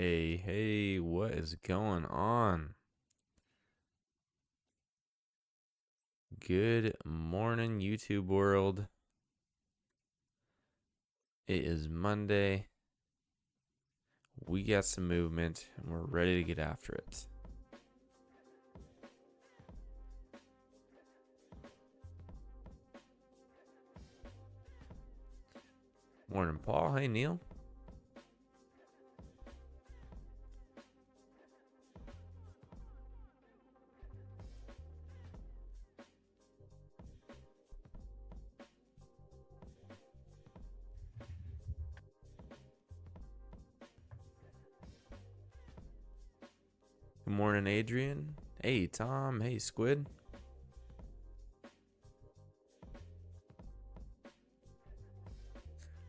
Hey, what is going on? Good morning, YouTube world. It is Monday. We got some movement and we're ready to get after it. Morning, Paul. Hey, Neil. Good morning, Adrian. Hey, Tom. Hey, Squid.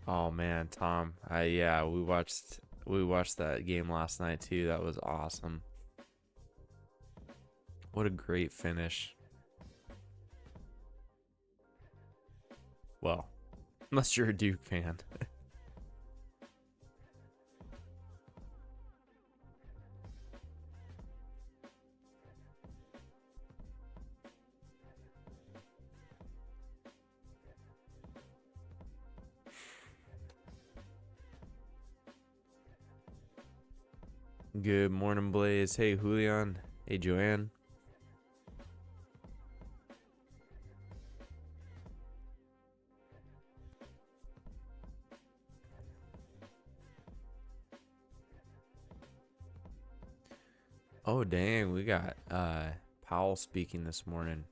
Oh man, Tom. Yeah, we watched that game last night too. That was awesome. What a great finish. Well, unless you're a Duke fan. Good morning, Blaze. Hey, Julian. Hey, Joanne. Oh, dang. We got Powell speaking this morning.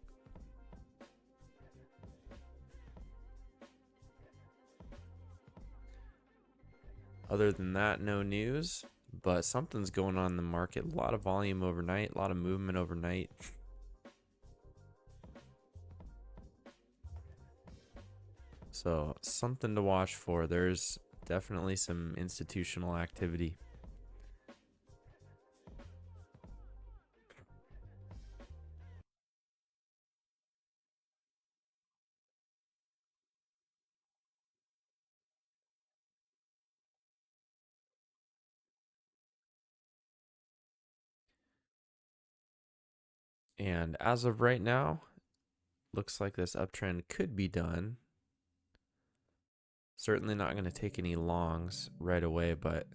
Other than that, no news, but something's going on in the market. A lot of volume overnight, a lot of movement overnight. So, something to watch for. There's definitely some institutional activity. And as of right now, looks like this uptrend could be done. Certainly not going to take any longs right away, but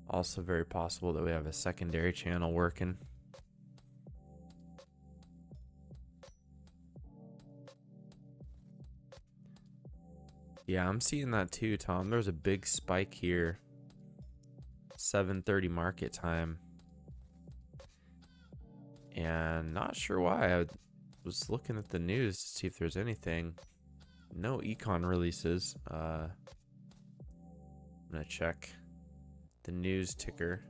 also very possible that we have a secondary channel working. Yeah, I'm seeing that too, Tom. There's a big spike here. 7:30 market time. And not sure why. I was looking at the news to see if there's anything. No econ releases. I'm gonna check the news ticker.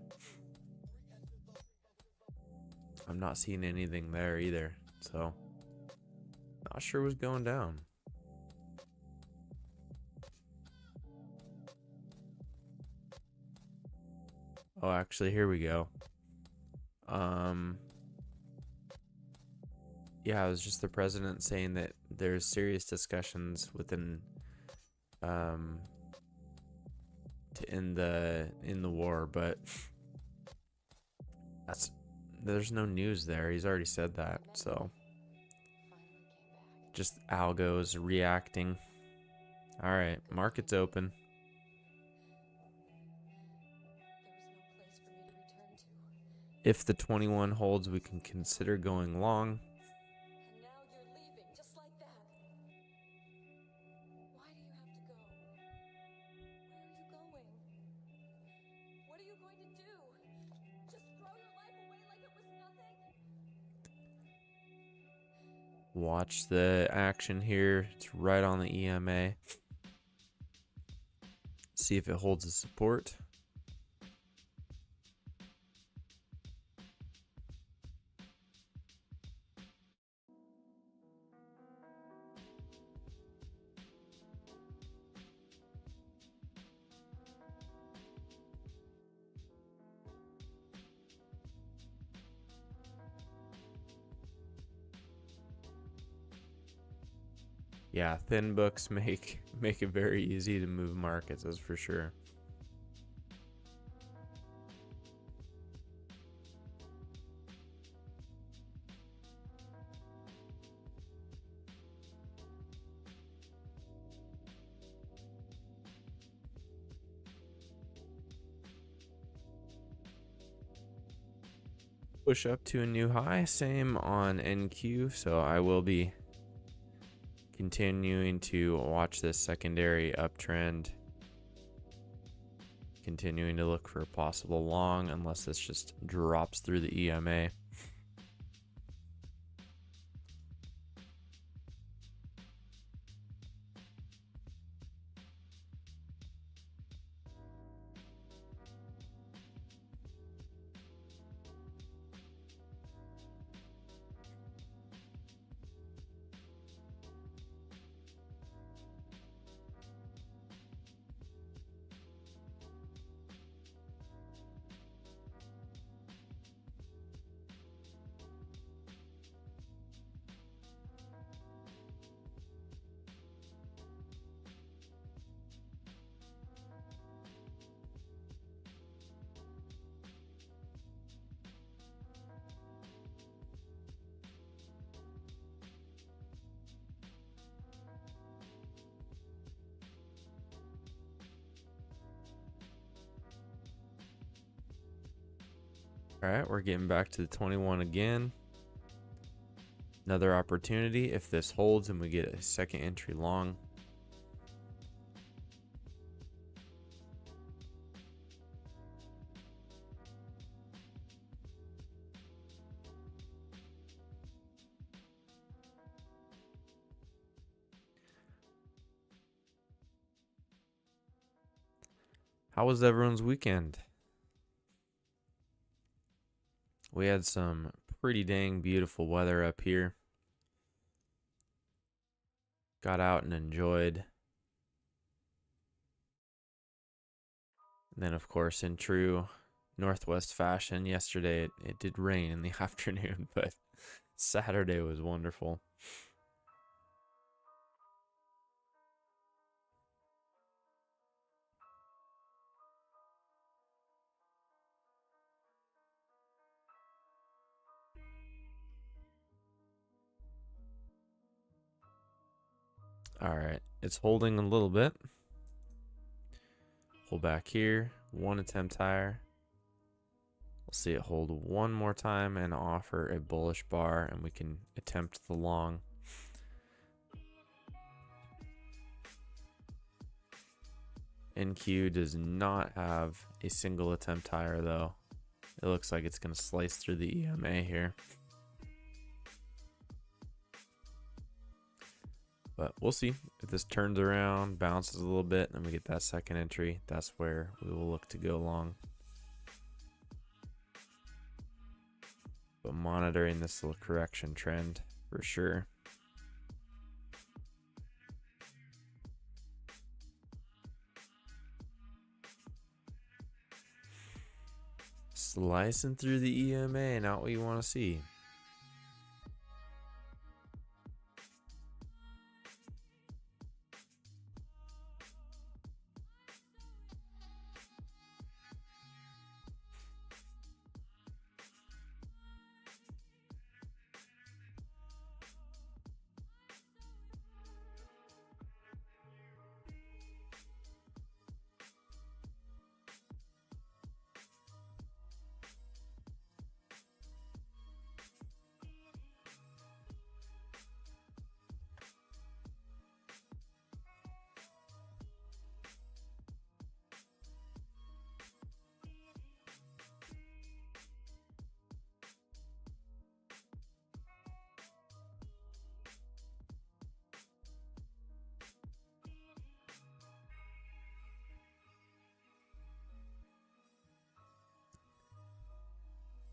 I'm not seeing anything there either. So not sure what's going down. Oh, actually, here we go. Yeah, it was just the president saying that there's serious discussions within to end the war, but there's no news there. He's already said that, so just algos reacting. All right, market's open. If the 21 holds, we can consider going long. And now you're leaving, just like that. Why do you have to go? Where are you going? What are you going to do? Just throw your life away like it was nothing? Watch the action here. It's right on the EMA. See if it holds the support. Yeah, thin books make it very easy to move markets, that's for sure. push up to a new high. Same on NQ. So I will be continuing to watch this secondary uptrend. Continuing to look for a possible long unless this just drops through the EMA. All right, we're getting back to the 21 again. Another opportunity if this holds and we get a second entry long. How was everyone's weekend? We had some pretty dang beautiful weather up here. Got out and enjoyed. And then, of course, in true Northwest fashion, yesterday it did rain in the afternoon, but Saturday was wonderful. All right, it's holding a little bit. Pull back here, one attempt higher. We'll see it hold one more time and offer a bullish bar, and we can attempt the long. NQ does not have a single attempt higher though. It looks like it's going to slice through the EMA here. But we'll see if this turns around, bounces a little bit, and we get that second entry. That's where we will look to go long. But monitoring this little correction trend for sure. Slicing through the EMA, not what you want to see.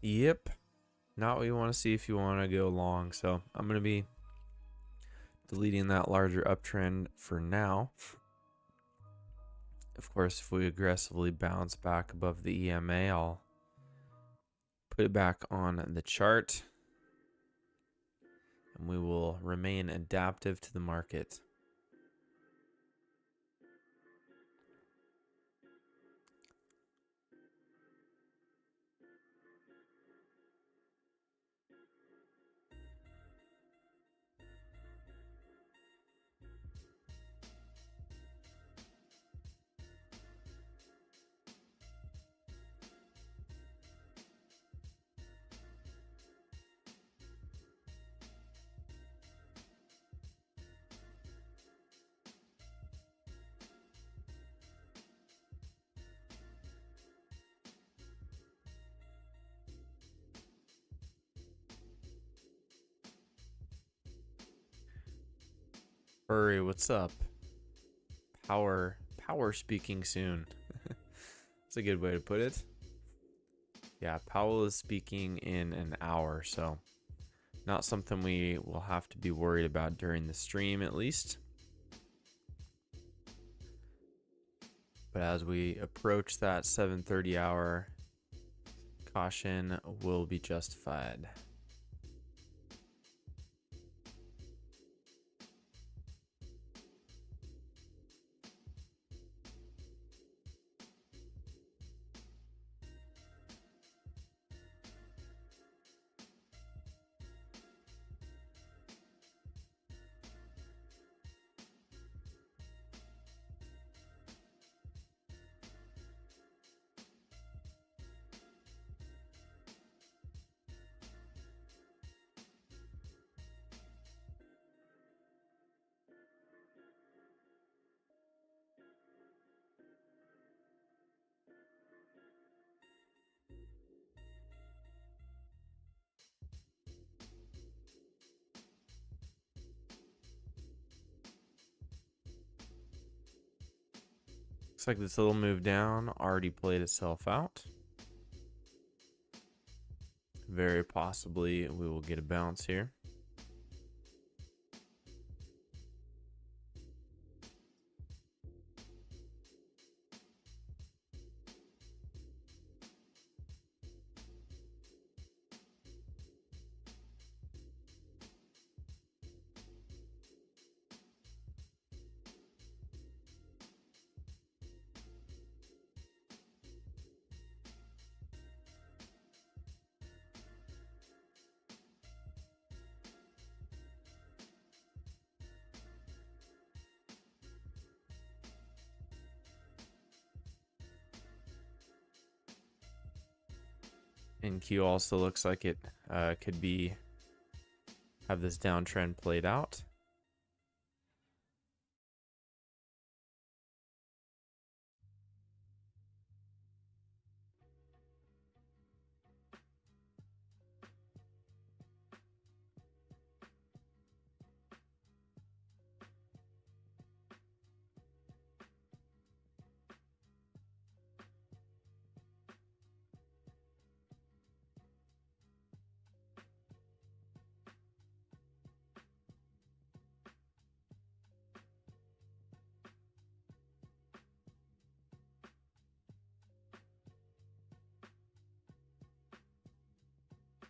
Yep. Not what you want to see if you want to go long. So I'm going to be deleting that larger uptrend for now. Of course, if we aggressively bounce back above the EMA, I'll put it back on the chart. And we will remain adaptive to the market. Furry, what's up? Power speaking soon. That's a good way to put it. Yeah, Powell is speaking in an hour, so not something we will have to be worried about during the stream, at least. But as we approach that 7:30 hour, caution will be justified. Looks like this little move down already played itself out. Very possibly we will get a bounce here. NQ also looks like it could be have this downtrend played out.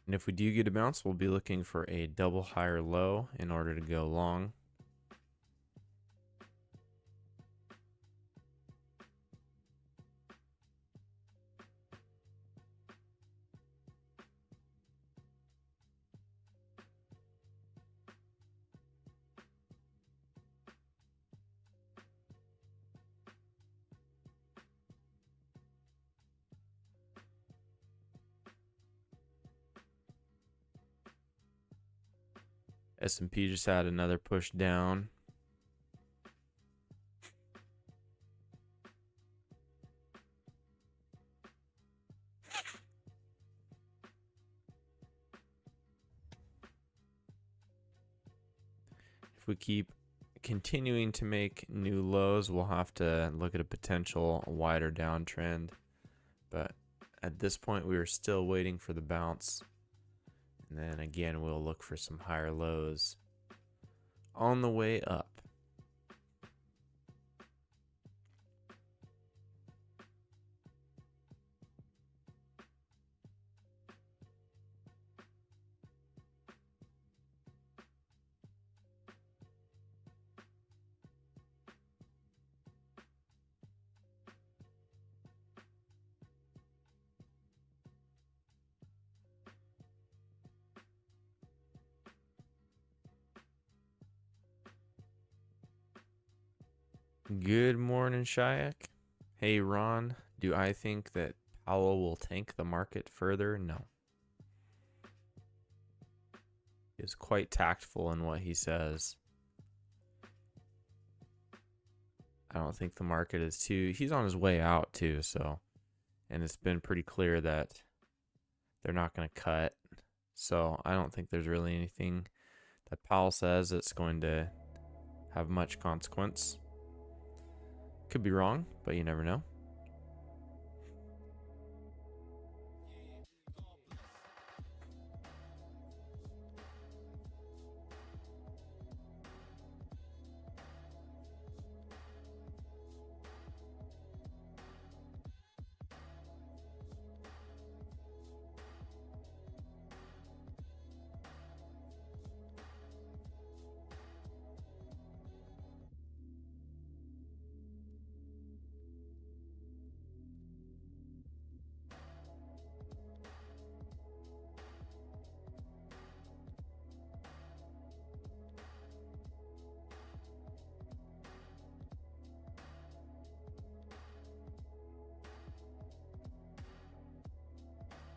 And if we do get a bounce, we'll be looking for a double higher low in order to go long. S&P just had another push down. If we keep continuing to make new lows, we'll have to look at a potential wider downtrend. But at this point, we are still waiting for the bounce. And then again, we'll look for some higher lows on the way up. Good morning, Shayak. Hey, Ron, do I think that Powell will tank the market further? No. He is quite tactful in what he says. I don't think the market is too... He's on his way out, too, so... And it's been pretty clear that they're not going to cut. So I don't think there's really anything that Powell says that's going to have much consequence. Could be wrong, but you never know.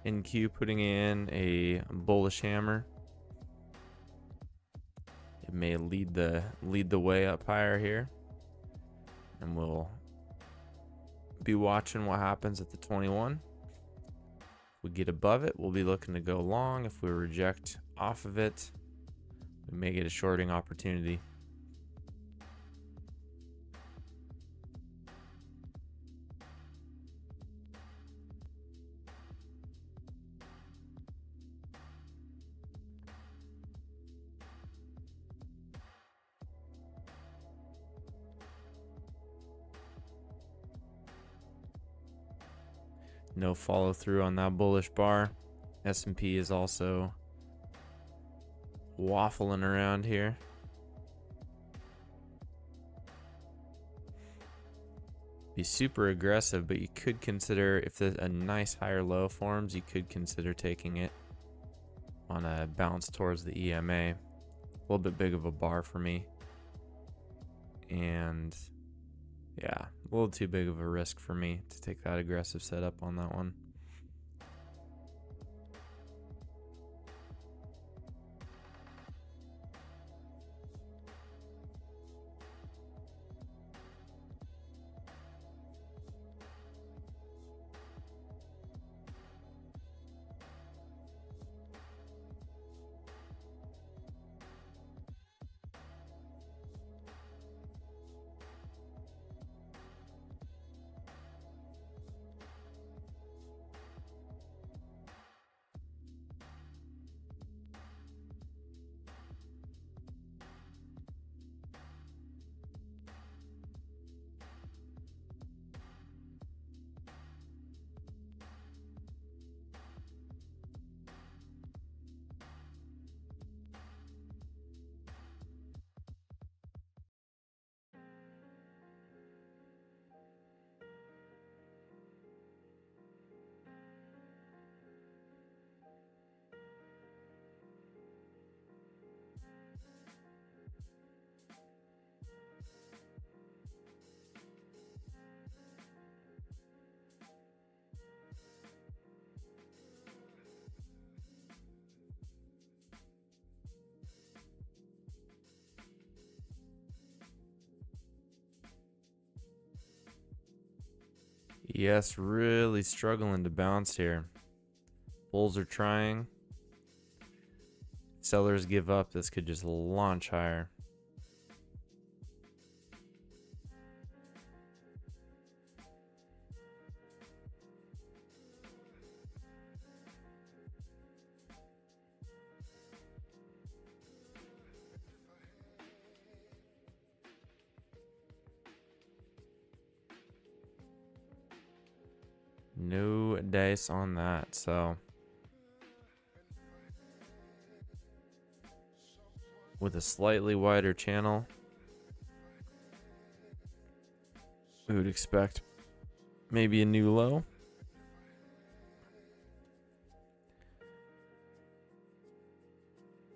NQ putting in a bullish hammer. It may lead the way up higher here, and we'll be watching what happens at the 21. If we get above it, we'll be looking to go long. If we reject off of it, we may get a shorting opportunity. No follow through on that bullish bar. S&P is also waffling around here. Be super aggressive, but you could consider, if there's a nice higher low forms, you could consider taking it on a bounce towards the EMA. A little bit big of a bar for me. And yeah, a little too big of a risk for me to take that aggressive setup on that one. Yes, really struggling to bounce here. Bulls are trying. Sellers give up. This could just launch higher. No dice on that, so with a slightly wider channel, we would expect maybe a new low.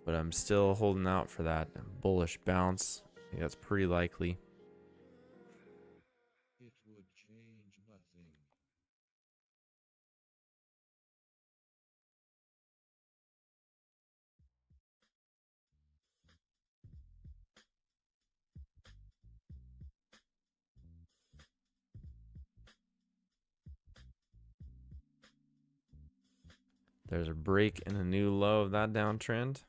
But I'm still holding out for that bullish bounce. I think that's pretty likely. It would change nothing. There's a break and a new low of that downtrend.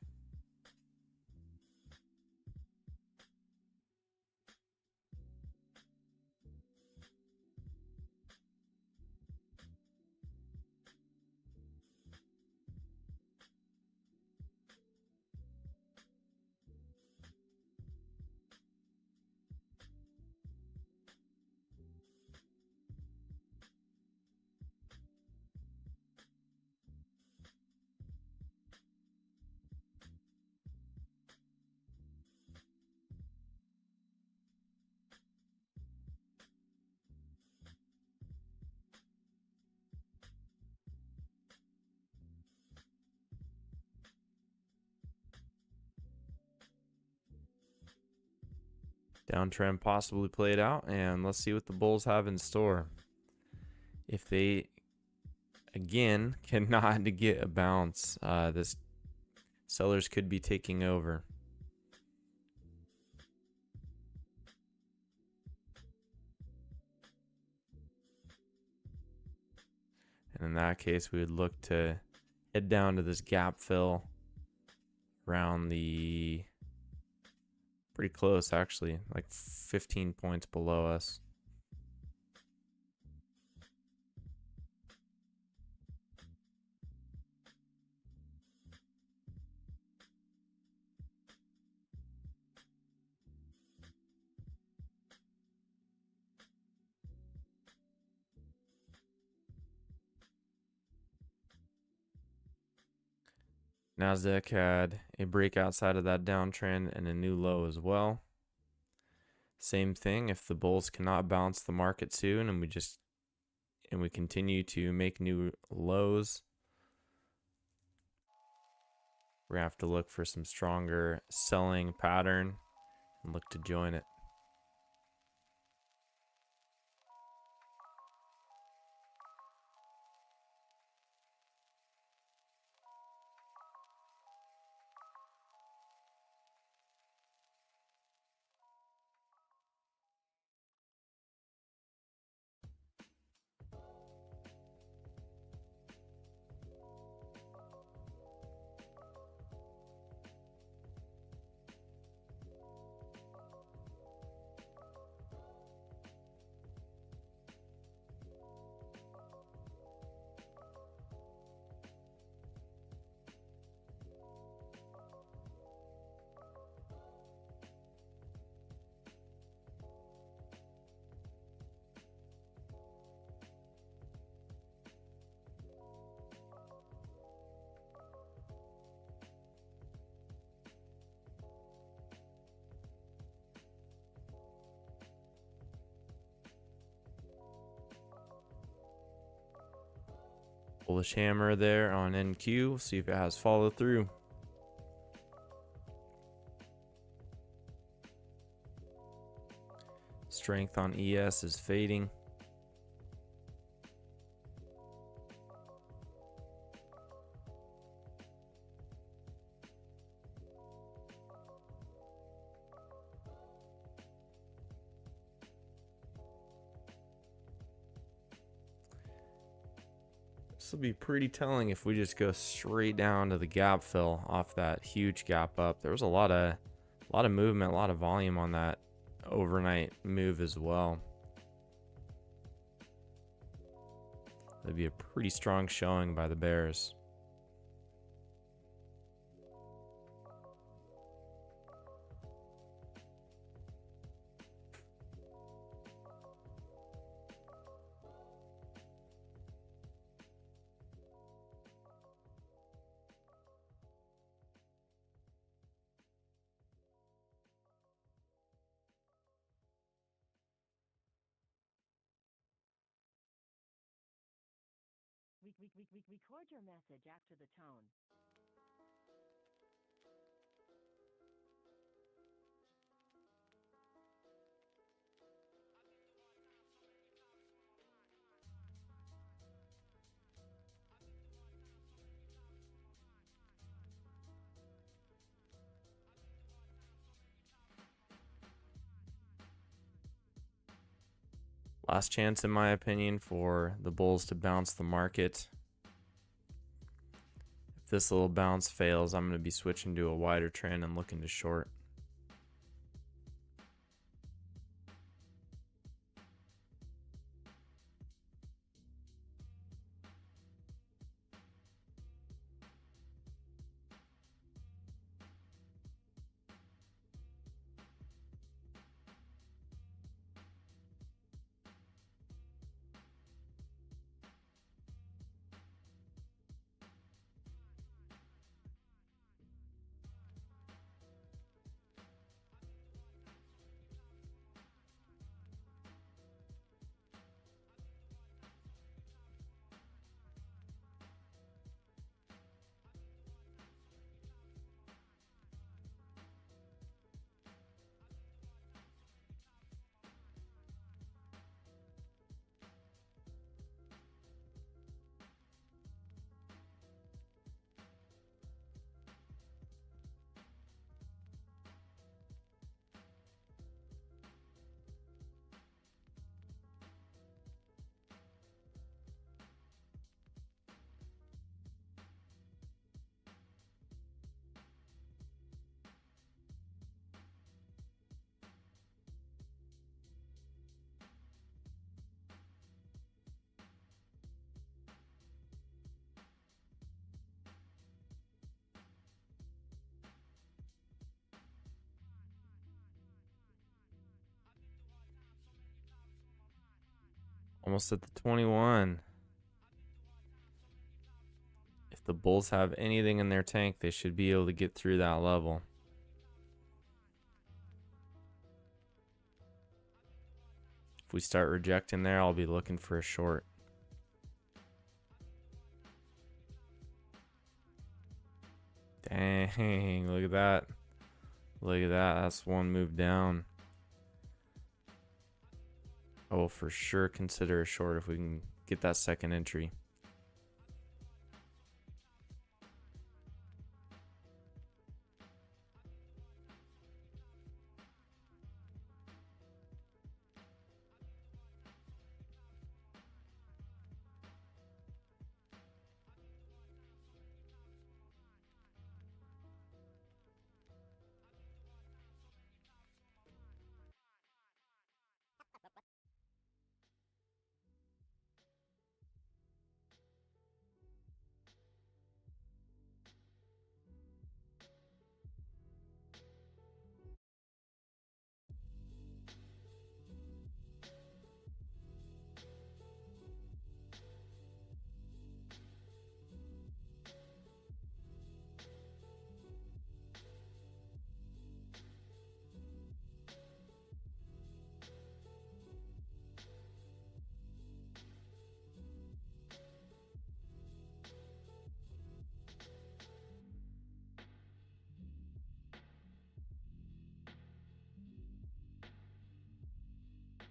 Downtrend possibly played out, and let's see what the bulls have in store. If they again cannot get a bounce, this sellers could be taking over. And in that case, we would look to head down to this gap fill around the pretty close, actually, like 15 points below us. Nasdaq had a break outside of that downtrend and a new low as well. Same thing, if the bulls cannot bounce the market soon and we continue to make new lows, we're gonna have to look for some stronger selling pattern and look to join it. Bullish hammer there on NQ, see if it has follow through. Strength on ES is fading. This will be pretty telling if we just go straight down to the gap fill off that huge gap up. There was a lot of movement, a lot of volume on that overnight move as well. That'd be a pretty strong showing by the bears. Record your message after the tone. Last chance, in my opinion, for the bulls to bounce the market. If this little bounce fails, I'm going to be switching to a wider trend and looking to short. Almost at the 21. If the Bulls have anything in their tank, they should be able to get through that level. If we start rejecting there, I'll be looking for a short. Dang, look at that. Look at that. That's one move down. I will for sure consider a short if we can get that second entry.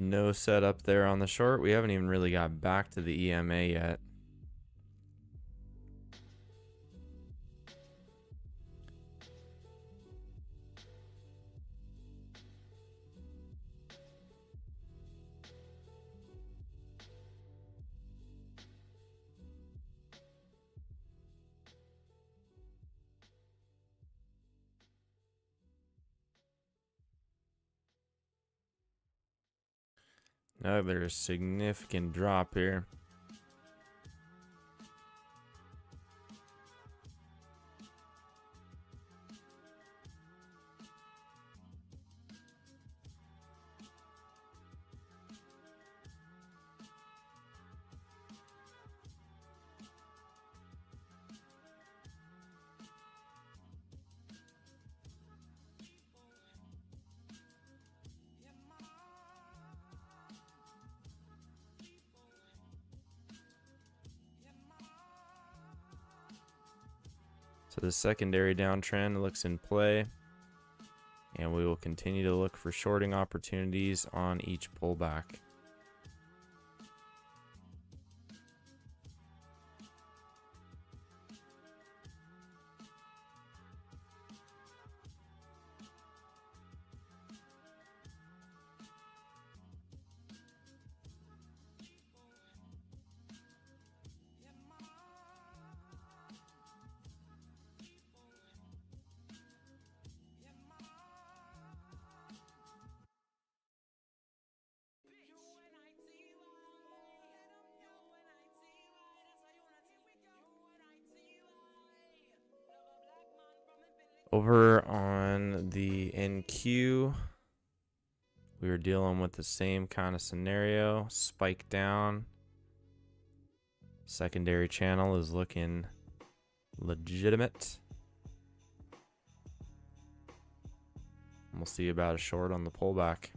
No setup there on the short. We haven't even really got back to the EMA yet. Now there's a significant drop here. So the secondary downtrend looks in play, and we will continue to look for shorting opportunities on each pullback. Over on the NQ, we were dealing with the same kind of scenario. Spike down. Secondary channel is looking legitimate. We'll see about a short on the pullback.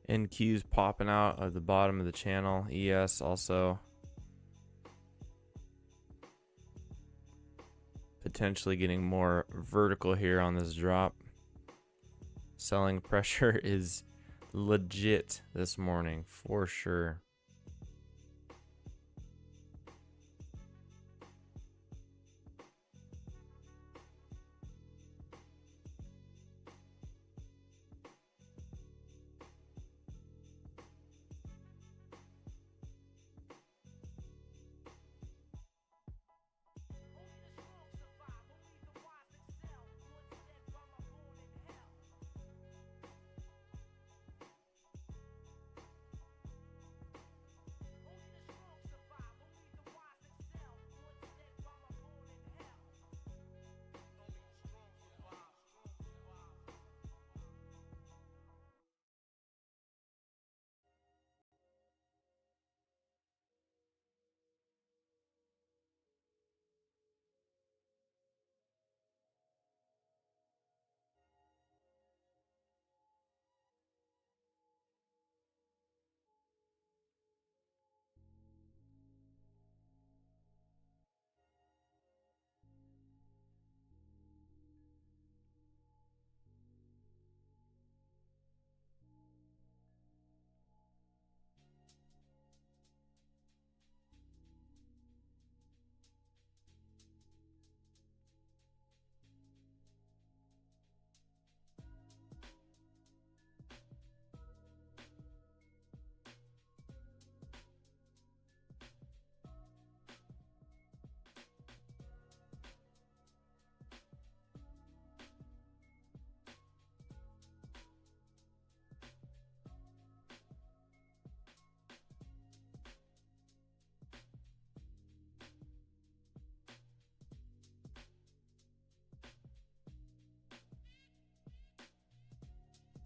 NQ's popping out of the bottom of the channel. ES also potentially getting more vertical here on this drop. Selling pressure is legit this morning for sure.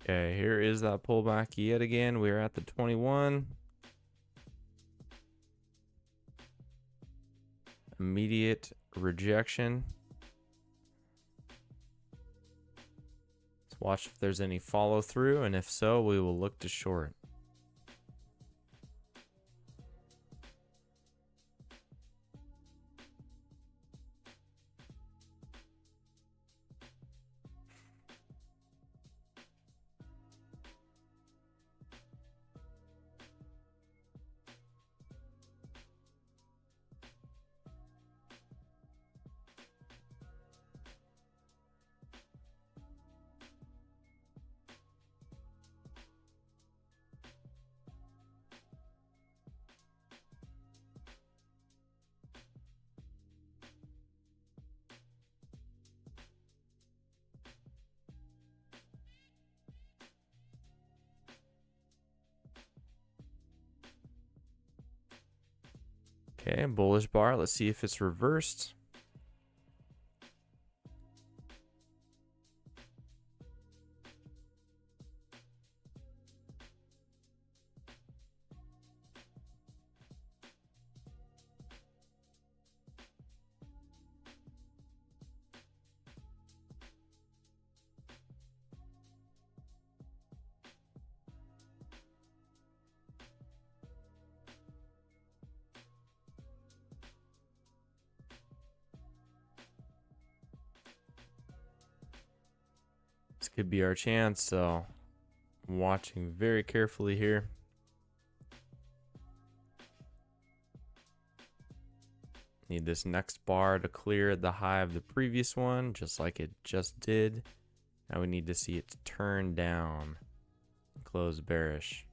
Okay, here is that pullback yet again. We're at the 21. Immediate rejection. Let's watch if there's any follow through, and if so, we will look to short. Okay, bullish bar. Let's see if it's reversed. This could be our chance, so I'm watching very carefully here. Need this next bar to clear the high of the previous one, just like it just did. Now we need to see it turn down, close bearish.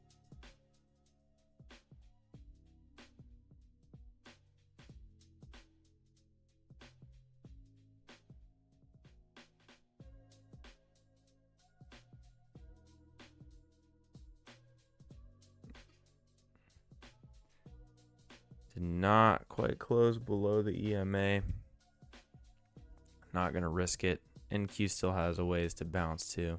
Did not quite close below the EMA. Not going to risk it. NQ still has a ways to bounce too.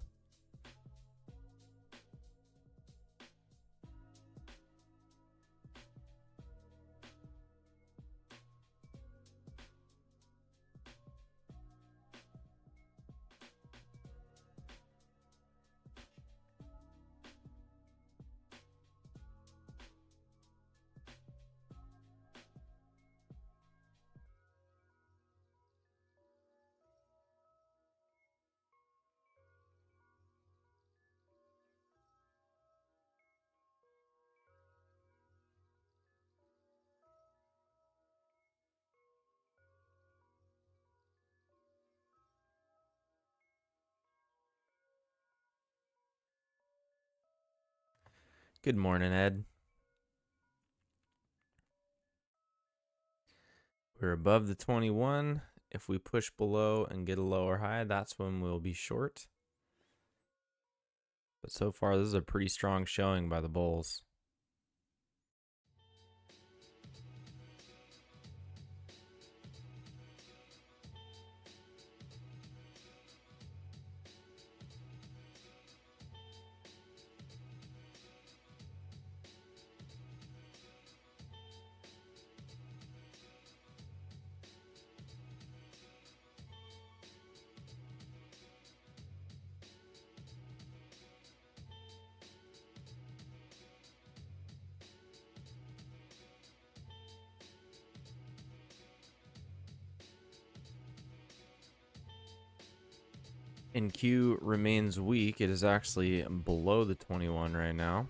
Good morning, Ed. We're above the 21. If we push below and get a lower high, that's when we'll be short. But so far, this is a pretty strong showing by the bulls. NQ remains weak. It is actually below the 21 right now.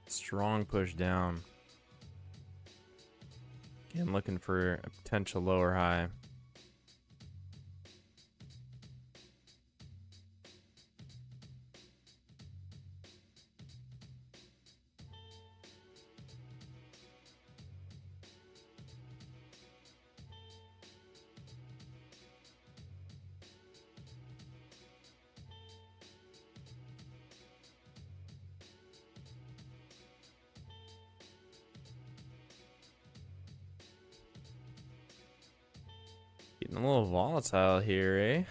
Strong push down. Again, looking for a potential lower high. Getting a little volatile here, eh?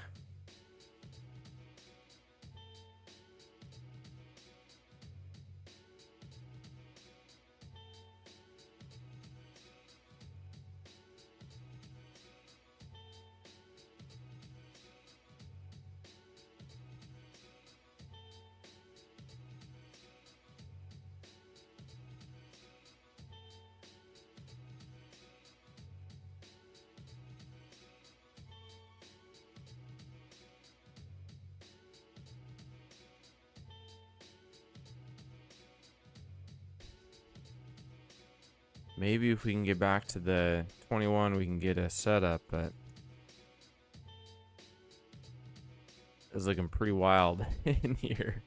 Maybe if we can get back to the 21, we can get a setup, but it's looking pretty wild in here.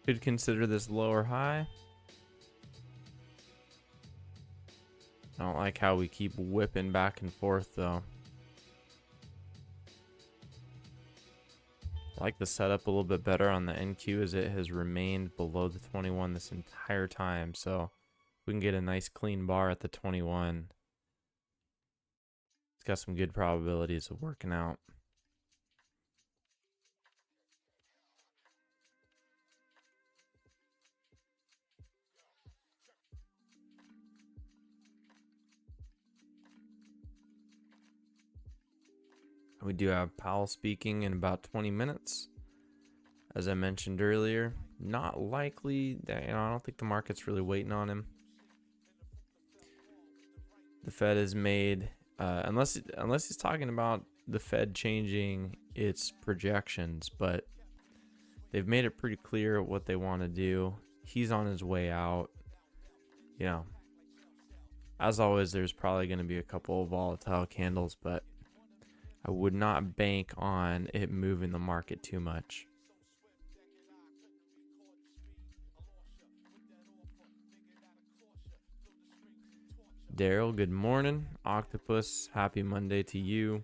Could consider this lower high. I don't like how we keep whipping back and forth though. I like the setup a little bit better on the NQ as it has remained below the 21 this entire time. So we can get a nice clean bar at the 21. It's got some good probabilities of working out. We do have Powell speaking in about 20 minutes. As I mentioned earlier, not likely that, I don't think the market's really waiting on him. The Fed has made, unless he's talking about the Fed changing its projections, but they've made it pretty clear what they want to do. He's on his way out. You know, as always, there's probably going to be a couple of volatile candles, but I would not bank on it moving the market too much. Daryl, good morning. Octopus, happy Monday to you.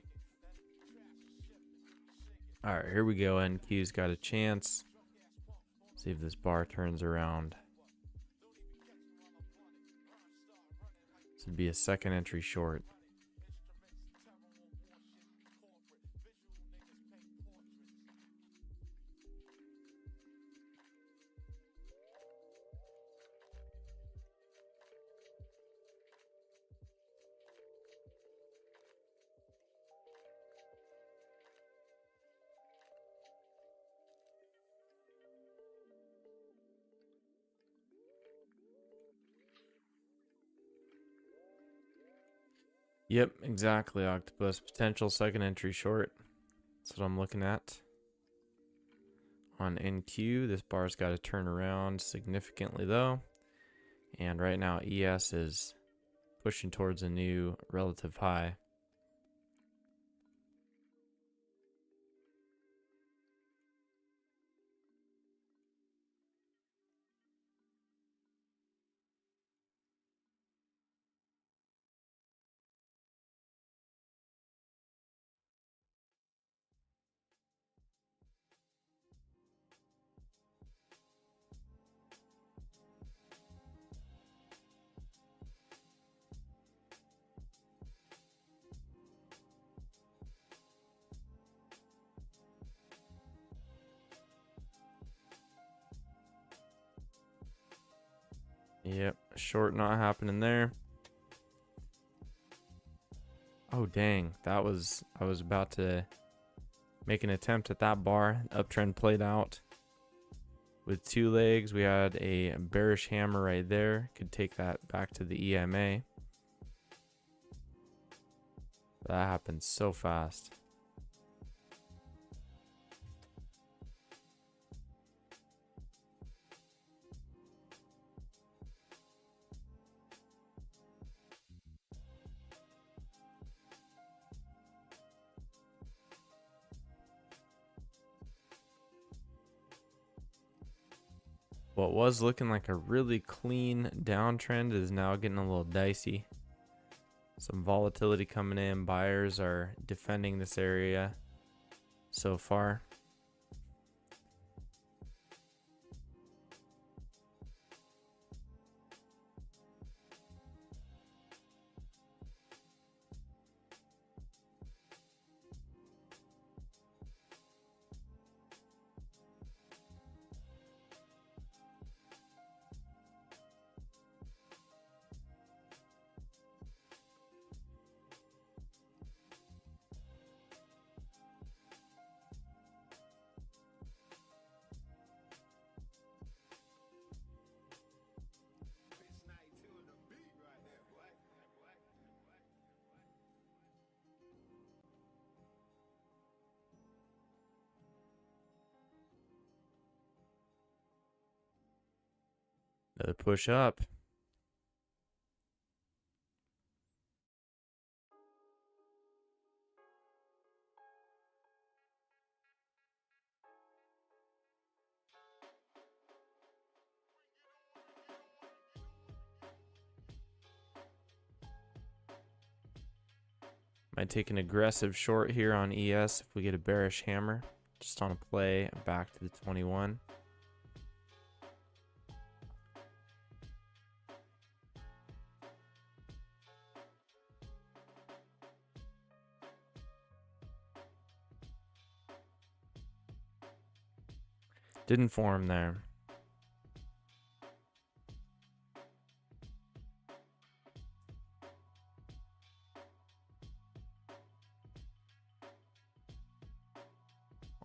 All right, here we go. NQ's got a chance. See if this bar turns around. This would be a second entry short. Yep, exactly, Octopus. Potential second entry short. That's what I'm looking at. On NQ, this bar's got to turn around significantly, though. And right now, ES is pushing towards a new relative high. Yep, short not happening there. Oh, dang. I was about to make an attempt at that bar. Uptrend played out with 2 legs. We had a bearish hammer right there. Could take that back to the EMA. That happened so fast. What was looking like a really clean downtrend is now getting a little dicey. Some volatility coming in. Buyers are defending this area so far. Another push up. Might take an aggressive short here on ES if we get a bearish hammer. Just on a play back to the 21. Didn't form there.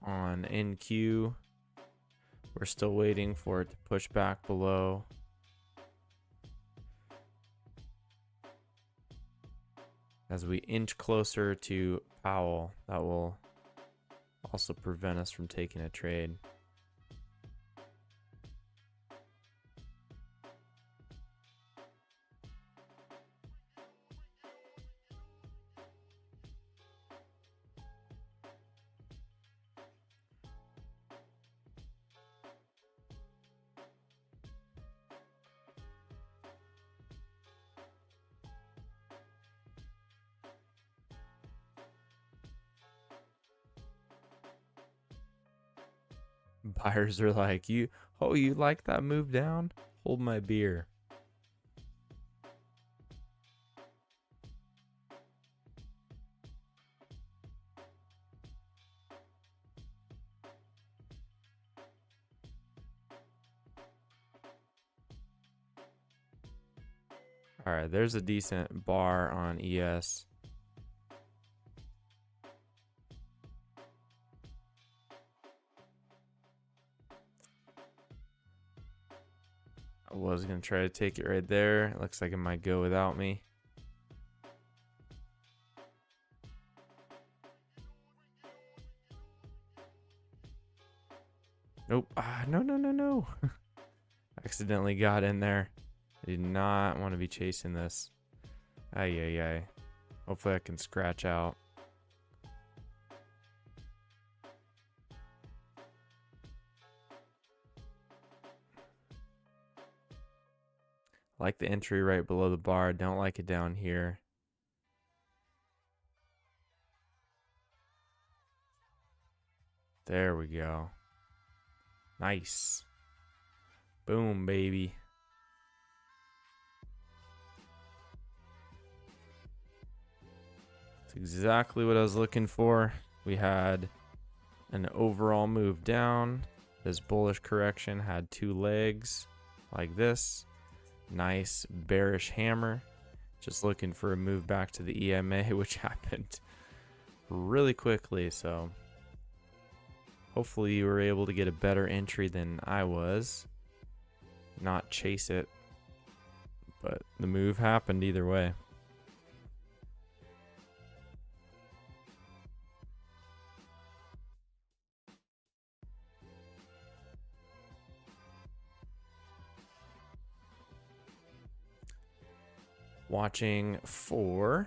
On NQ, we're still waiting for it to push back below. As we inch closer to Powell, that will also prevent us from taking a trade. Buyers are like, you like that move down? Hold my beer. All right, there's a decent bar on ES. I was going to try to take it right there. It looks like it might go without me. Nope. No, no, no, no. Accidentally got in there. I did not want to be chasing this. Ay, ay, ay. Hopefully I can scratch out. Like the entry right below the bar. Don't like it down here. There we go. Nice. Boom, baby. That's exactly what I was looking for. We had an overall move down. This bullish correction had two legs like this. Nice bearish hammer. Just looking for a move back to the EMA, which happened really quickly. So hopefully you were able to get a better entry than I was. Not chase it. But the move happened either way. Watching for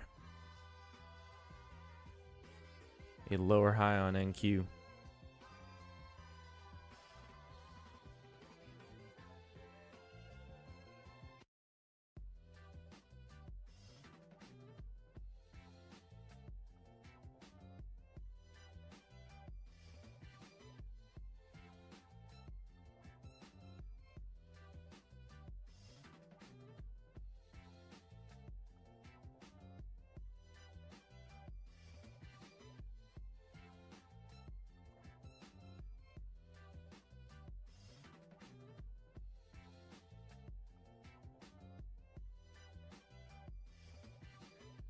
a lower high on NQ.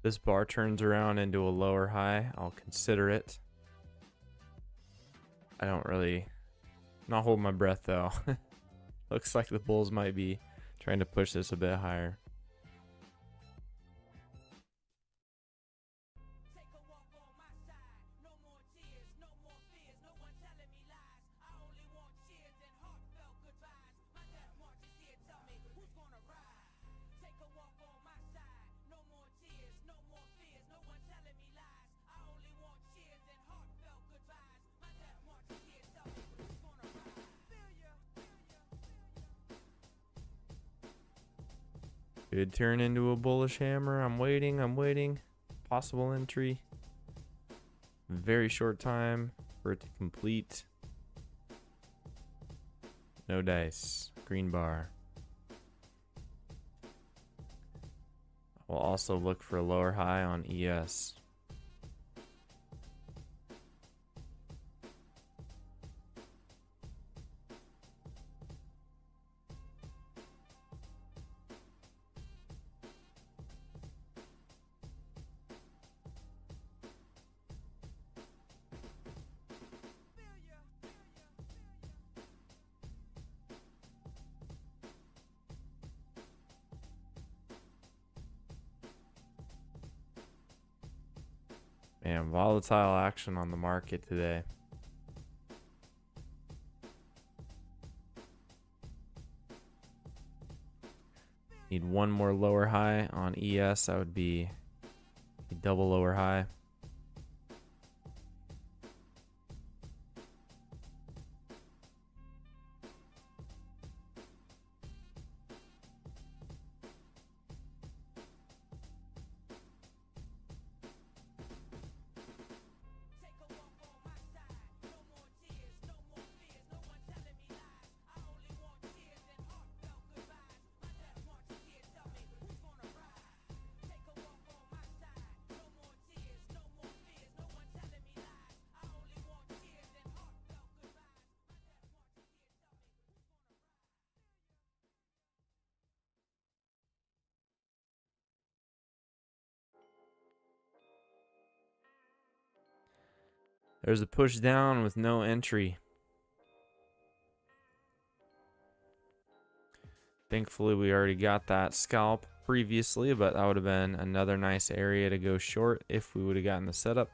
This bar turns around into a lower high, I'll consider it. I don't really, not hold my breath though. Looks like the bulls might be trying to push this a bit higher. Could turn into a bullish hammer. I'm waiting. Possible entry. Very short time for it to complete. No dice. Green bar. We'll also look for a lower high on ES. Man, volatile action on the market today. Need one more lower high on ES. That would be a double lower high. There's a push down with no entry. Thankfully, we already got that scalp previously, but that would have been another nice area to go short if we would have gotten the setup.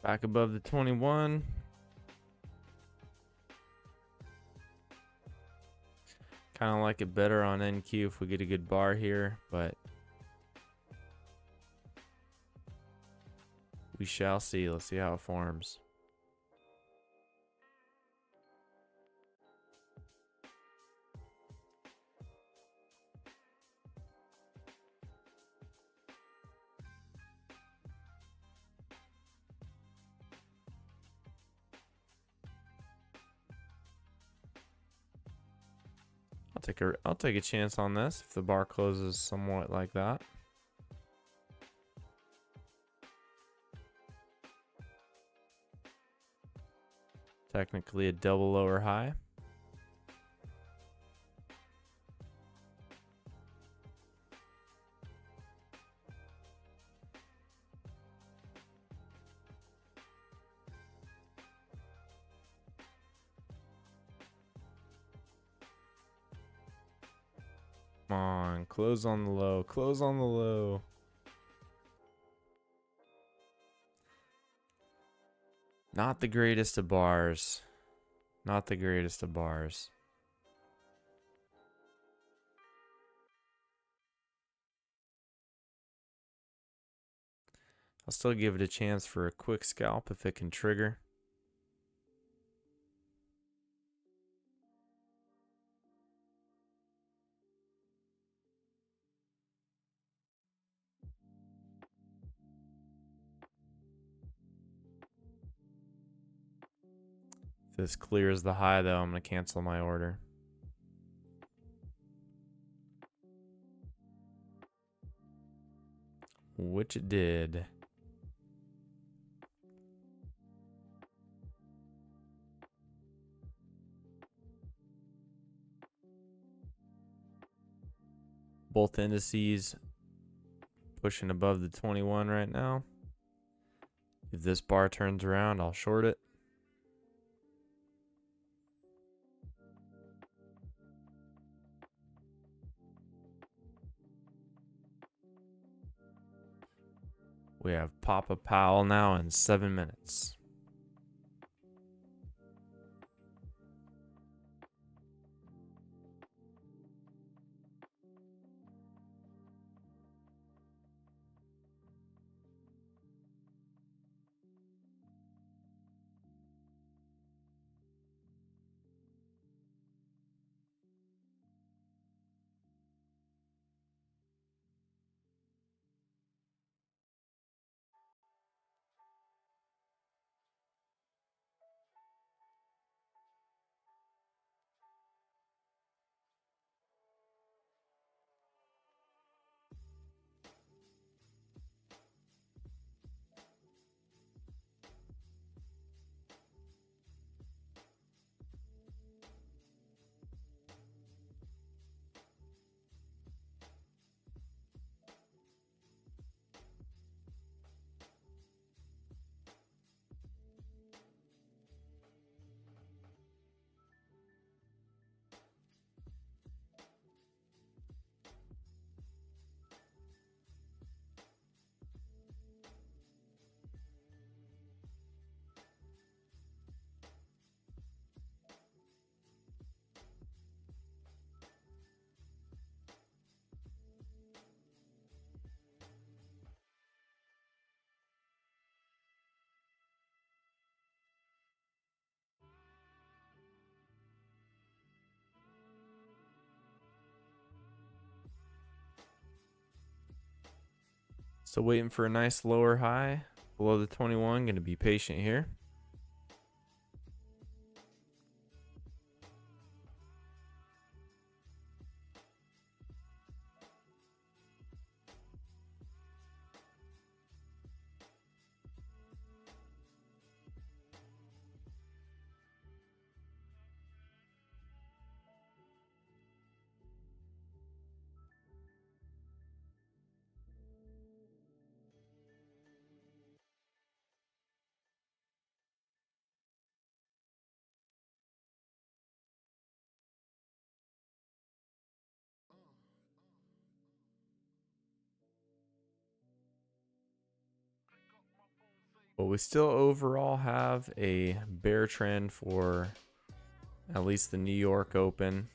Back above the 21. Kind of like it better on NQ if we get a good bar here, but we shall see. Let's see how it forms. I'll take a chance on this if the bar closes somewhat like that. Technically a double lower high. Come on, close on the low, close on the low. Not the greatest of bars. Not the greatest of bars. I'll still give it a chance for a quick scalp if it can trigger. If this clears the high though, I'm going to cancel my order. Which it did. Both indices pushing above the 21 right now. If this bar turns around, I'll short it. We have Papa Powell now in 7 minutes. So waiting for a nice lower high below the 21. Going to be patient here. But we still overall have a bear trend for at least the New York Open.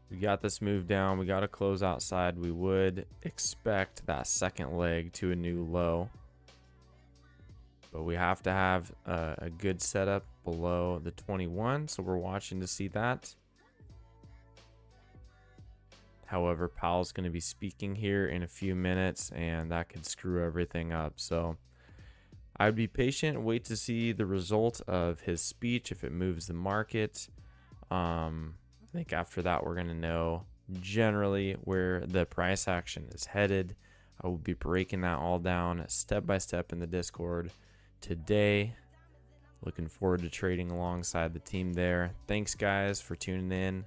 We got this move down. We got to close outside. We would expect that second leg to a new low. But we have to have a good setup below the 21. So we're watching to see that. However, Powell's going to be speaking here in a few minutes, and that could screw everything up. So I'd be patient, wait to see the result of his speech if it moves the market. I think after that, we're going to know generally where the price action is headed. I will be breaking that all down step by step in the Discord today. Looking forward to trading alongside the team there. Thanks, guys, for tuning in.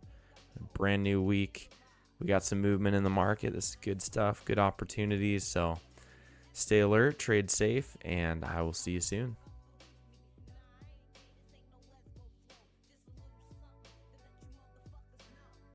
A brand new week. We got some movement in the market. This is good stuff, good opportunities. So stay alert, trade safe, and I will see you soon.